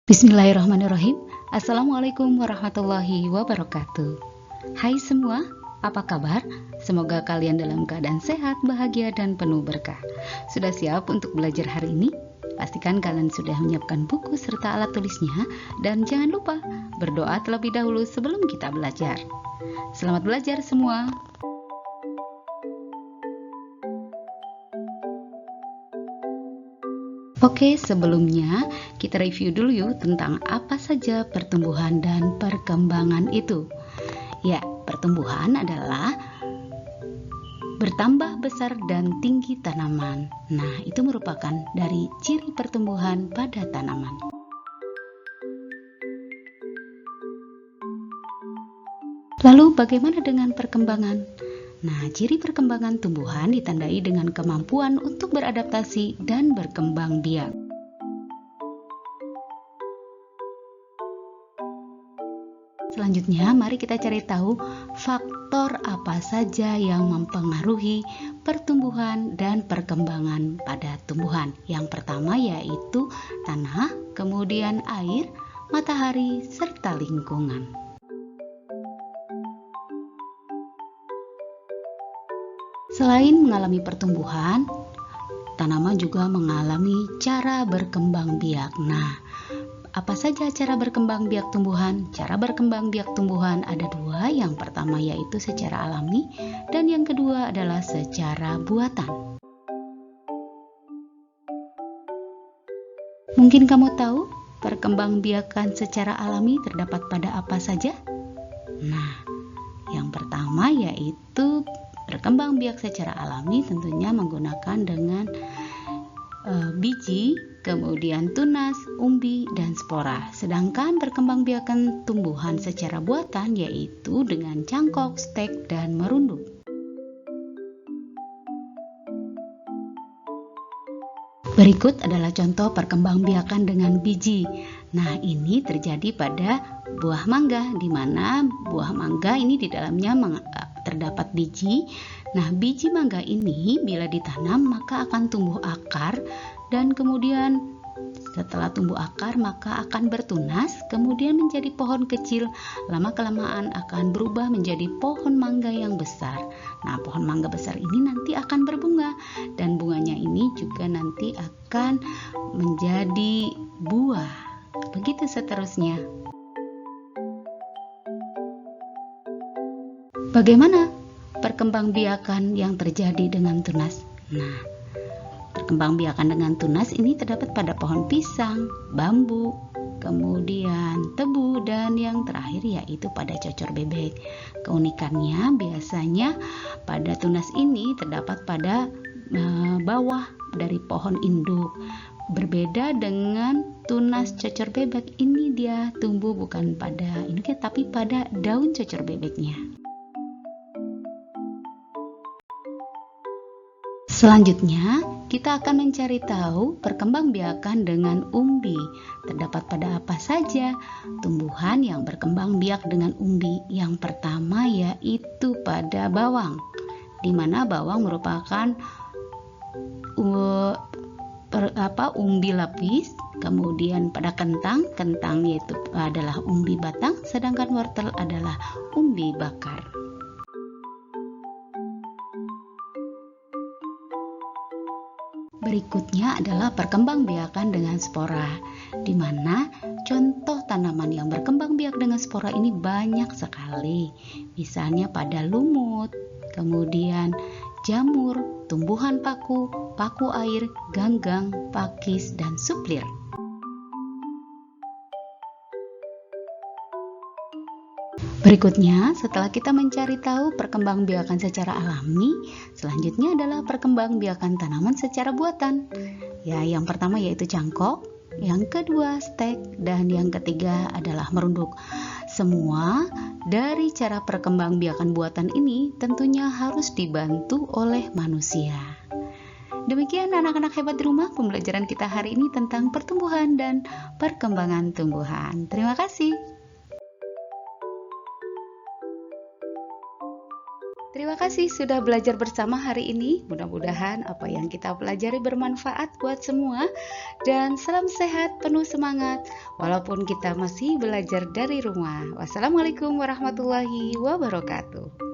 Bismillahirrahmanirrahim. Assalamualaikum warahmatullahi wabarakatuh. Hai semua, apa kabar? Semoga kalian dalam keadaan sehat, bahagia, dan penuh berkah. Sudah siap untuk belajar hari ini? Pastikan kalian sudah menyiapkan buku serta alat tulisnya. Dan jangan lupa berdoa terlebih dahulu sebelum kita belajar. Selamat belajar semua. Oke, sebelumnya kita review dulu yuk tentang apa saja pertumbuhan dan perkembangan itu. Ya, pertumbuhan adalah bertambah besar dan tinggi tanaman. Nah, itu merupakan dari ciri pertumbuhan pada tanaman. Lalu bagaimana dengan perkembangan? Nah, ciri perkembangan tumbuhan ditandai dengan kemampuan untuk beradaptasi dan berkembang biak. Selanjutnya, mari kita cari tahu faktor apa saja yang mempengaruhi pertumbuhan dan perkembangan pada tumbuhan. Yang pertama yaitu tanah, kemudian air, matahari, serta lingkungan. Selain mengalami pertumbuhan, tanaman juga mengalami cara berkembang biak. Nah, apa saja cara berkembang biak tumbuhan? Cara berkembang biak tumbuhan ada dua. Yang pertama yaitu secara alami, dan yang kedua adalah secara buatan. Mungkin kamu tahu perkembangbiakan secara alami terdapat pada apa saja? Nah, yang pertama yaitu berkembang biak secara alami tentunya menggunakan dengan biji, kemudian tunas, umbi, dan spora. Sedangkan perkembangbiakan tumbuhan secara buatan yaitu dengan cangkok, stek, dan merunduk. Berikut adalah contoh perkembangbiakan dengan biji. Nah, ini terjadi pada buah mangga, di mana buah mangga ini di dalamnya terdapat biji. Nah, biji mangga ini bila ditanam maka akan tumbuh akar, dan kemudian setelah tumbuh akar maka akan bertunas, kemudian menjadi pohon kecil. Lama-kelamaan akan berubah menjadi pohon mangga yang besar. Nah, pohon mangga besar ini nanti akan berbunga, dan bunganya ini juga nanti akan menjadi buah. Begitu seterusnya. Bagaimana perkembangbiakan yang terjadi dengan tunas? Nah, perkembangbiakan dengan tunas ini terdapat pada pohon pisang, bambu, kemudian tebu, dan yang terakhir yaitu pada cocor bebek. Keunikannya biasanya pada tunas ini terdapat pada bawah dari pohon induk. Berbeda dengan tunas cocor bebek, ini dia tumbuh bukan pada induknya tapi pada daun cocor bebeknya. Selanjutnya, kita akan mencari tahu perkembangbiakan dengan umbi. Terdapat pada apa saja tumbuhan yang berkembang biak dengan umbi? Yang pertama yaitu pada bawang, di mana bawang merupakan umbi lapis. Kemudian pada kentang yaitu adalah umbi batang, sedangkan wortel adalah umbi bakar. Berikutnya adalah perkembangbiakan dengan spora, di mana contoh tanaman yang berkembang biak dengan spora ini banyak sekali. Misalnya pada lumut, kemudian jamur, tumbuhan paku, paku air, ganggang, pakis, dan suplir. Berikutnya, setelah kita mencari tahu perkembangbiakan secara alami, selanjutnya adalah perkembangbiakan tanaman secara buatan. Ya, yang pertama yaitu cangkok, yang kedua stek, dan yang ketiga adalah merunduk. Semua dari cara perkembangbiakan buatan ini tentunya harus dibantu oleh manusia. Demikian anak-anak hebat di rumah, pembelajaran kita hari ini tentang pertumbuhan dan perkembangan tumbuhan. Terima kasih. Terima kasih sudah belajar bersama hari ini. Mudah-mudahan apa yang kita pelajari bermanfaat buat semua. Dan salam sehat, penuh semangat, walaupun kita masih belajar dari rumah. Wassalamualaikum warahmatullahi wabarakatuh.